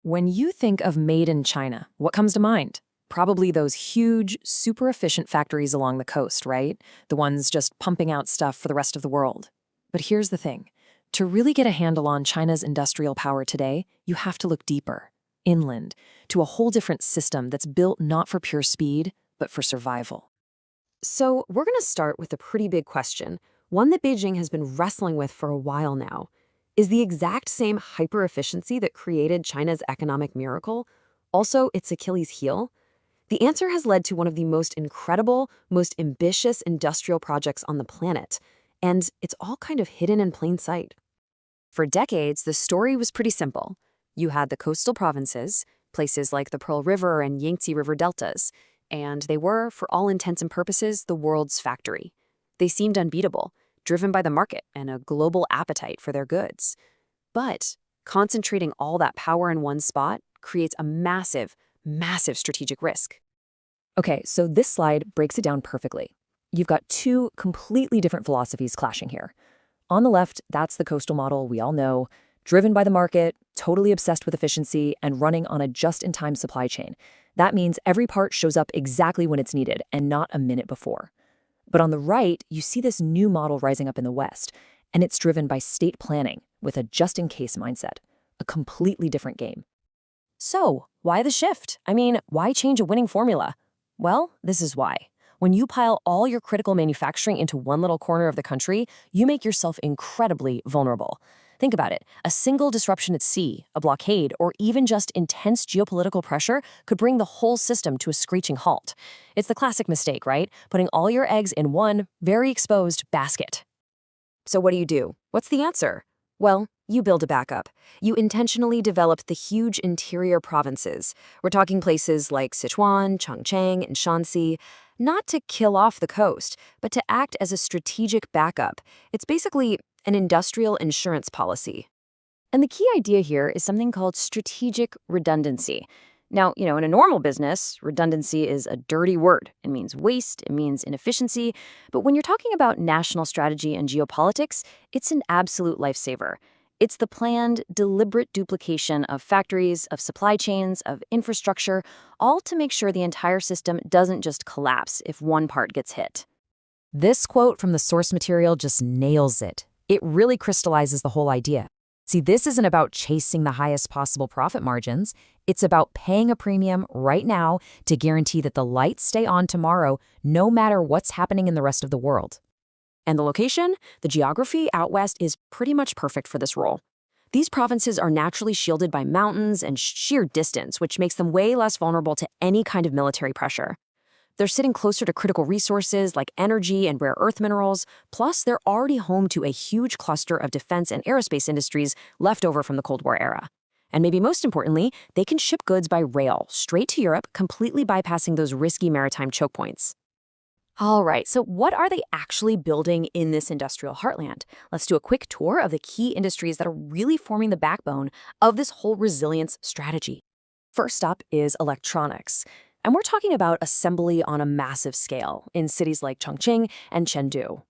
When you think of made in China, what comes to mind? Probably those huge, super efficient factories along the coast, right? The ones just pumping out stuff for the rest of the world. But here's the thing. To really get a handle on China's industrial power today, you have to look deeper, inland, to a whole different system that's built not for pure speed, but for survival. So, we're going to start with a pretty big question, one that Beijing has been wrestling with for a while now. Is the exact same hyper-efficiency that created China's economic miracle also its Achilles heel? The answer has led to one of the most incredible, most ambitious industrial projects on the planet, and it's all kind of hidden in plain sight. For decades, the story was pretty simple. You had the coastal provinces, places like the Pearl River and Yangtze River deltas, and they were, for all intents and purposes, the world's factory. They seemed unbeatable, driven by the market and a global appetite for their goods. But concentrating all that power in one spot creates a massive, massive strategic risk. Okay, so this slide breaks it down perfectly. You've got two completely different philosophies clashing here. On the left, that's the coastal model we all know, driven by the market, totally obsessed with efficiency, and running on a just-in-time supply chain. That means every part shows up exactly when it's needed and not a minute before. But on the right, you see this new model rising up in the West, and it's driven by state planning with a just-in-case mindset, a completely different game. So, why the shift? I mean, why change a winning formula? Well, this is why. When you pile all your critical manufacturing into one little corner of the country, you make yourself incredibly vulnerable. Think about it. A single disruption at sea, a blockade, or even just intense geopolitical pressure could bring the whole system to a screeching halt. It's the classic mistake, right? Putting all your eggs in one, very exposed basket. So what do? What's the answer? Well, you build a backup. You intentionally develop the huge interior provinces. We're talking places like Sichuan, Chongqing, and Shaanxi, not to kill off the coast, but to act as a strategic backup. It's basically an industrial insurance policy. And the key idea here is something called strategic redundancy. Now, in a normal business, redundancy is a dirty word. It means waste, it means inefficiency. But when you're talking about national strategy and geopolitics, it's an absolute lifesaver. It's the planned, deliberate duplication of factories, of supply chains, of infrastructure, all to make sure the entire system doesn't just collapse if one part gets hit. This quote from the source material just nails it. It really crystallizes the whole idea. See, this isn't about chasing the highest possible profit margins. It's about paying a premium right now to guarantee that the lights stay on tomorrow, no matter what's happening in the rest of the world. And the location, the geography out west is pretty much perfect for this role. These provinces are naturally shielded by mountains and sheer distance, which makes them way less vulnerable to any kind of military pressure. They're sitting closer to critical resources like energy and rare earth minerals, plus they're already home to a huge cluster of defense and aerospace industries left over from the Cold War era. And maybe most importantly, they can ship goods by rail straight to Europe, completely bypassing those risky maritime choke points. All right, so what are they actually building in this industrial heartland? Let's do a quick tour of the key industries that are really forming the backbone of this whole resilience strategy. First up is electronics. And we're talking about assembly on a massive scale in cities like Chongqing and Chengdu.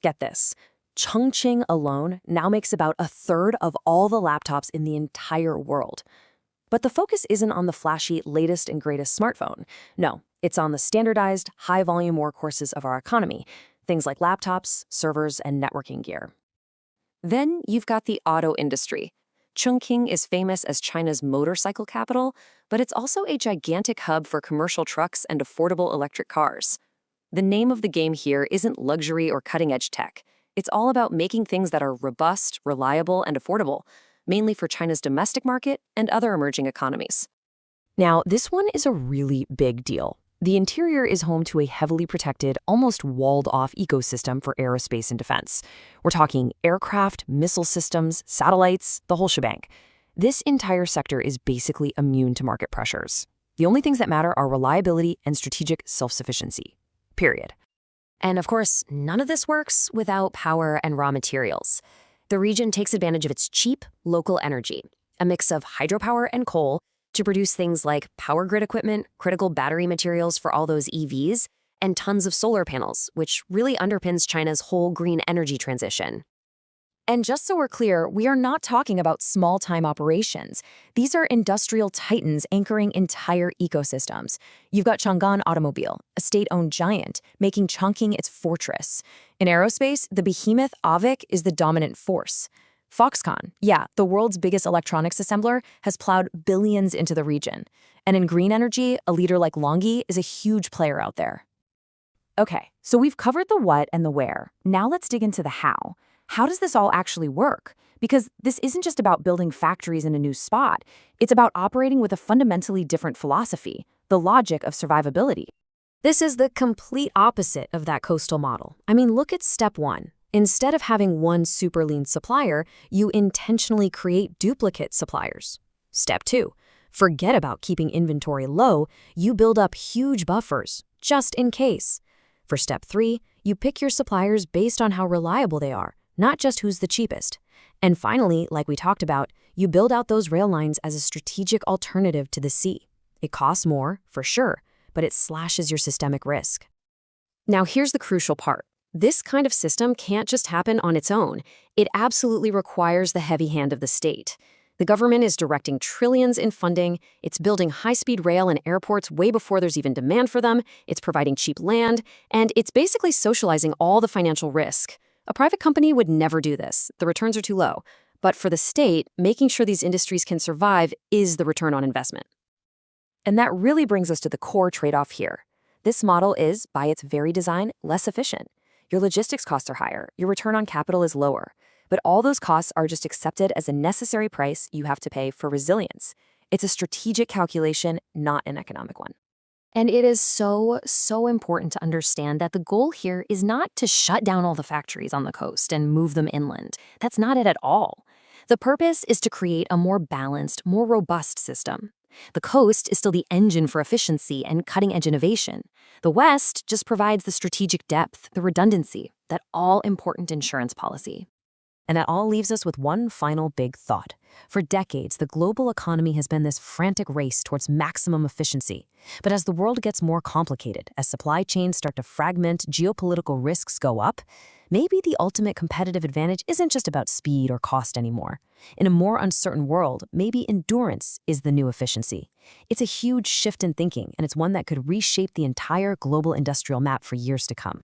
Get this, Chongqing alone now makes about a third of all the laptops in the entire world. But the focus isn't on the flashy latest and greatest smartphone. No, it's on the standardized, high-volume workhorses of our economy, things like laptops, servers, and networking gear. Then you've got the auto industry. Chongqing is famous as China's motorcycle capital, but it's also a gigantic hub for commercial trucks and affordable electric cars. The name of the game here isn't luxury or cutting-edge tech. It's all about making things that are robust, reliable, and affordable, mainly for China's domestic market and other emerging economies. Now, this one is a really big deal. The interior is home to a heavily protected, almost walled-off ecosystem for aerospace and defense. We're talking aircraft, missile systems, satellites, the whole shebang. This entire sector is basically immune to market pressures. The only things that matter are reliability and strategic self-sufficiency. Period. And of course, none of this works without power and raw materials. The region takes advantage of its cheap, local energy, a mix of hydropower and coal, to produce things like power grid equipment, critical battery materials for all those EVs, and tons of solar panels, which really underpins China's whole green energy transition. And just so we're clear, we are not talking about small-time operations. These are industrial titans anchoring entire ecosystems. You've got Chang'an Automobile, a state-owned giant, making Chongqing its fortress. In aerospace, the behemoth Avik is the dominant force. Foxconn, yeah, the world's biggest electronics assembler, has plowed billions into the region. And in green energy, a leader like LONGi is a huge player out there. Okay, so we've covered the what and the where. Now let's dig into the how. How does this all actually work? Because this isn't just about building factories in a new spot. It's about operating with a fundamentally different philosophy, the logic of survivability. This is the complete opposite of that coastal model. I mean, look at step 1. Instead of having one super lean supplier, you intentionally create duplicate suppliers. Step 2. Forget about keeping inventory low, you build up huge buffers, just in case. For step 3, you pick your suppliers based on how reliable they are, not just who's the cheapest. And finally, like we talked about, you build out those rail lines as a strategic alternative to the sea. It costs more, for sure, but it slashes your systemic risk. Now here's the crucial part. This kind of system can't just happen on its own. It absolutely requires the heavy hand of the state. The government is directing trillions in funding, it's building high-speed rail and airports way before there's even demand for them, it's providing cheap land, and it's basically socializing all the financial risk. A private company would never do this. The returns are too low. But for the state, making sure these industries can survive is the return on investment. And that really brings us to the core trade-off here. This model is, by its very design, less efficient. Your logistics costs are higher, your return on capital is lower. But all those costs are just accepted as a necessary price you have to pay for resilience. It's a strategic calculation, not an economic one. And it is so important to understand that the goal here is not to shut down all the factories on the coast and move them inland. That's not it at all. The purpose is to create a more balanced, more robust system. The coast is still the engine for efficiency and cutting-edge innovation. The West just provides the strategic depth, the redundancy, that all-important insurance policy. And that all leaves us with one final big thought. For decades, the global economy has been this frantic race towards maximum efficiency. But as the world gets more complicated, as supply chains start to fragment, geopolitical risks go up, maybe the ultimate competitive advantage isn't just about speed or cost anymore. In a more uncertain world, maybe endurance is the new efficiency. It's a huge shift in thinking, and it's one that could reshape the entire global industrial map for years to come.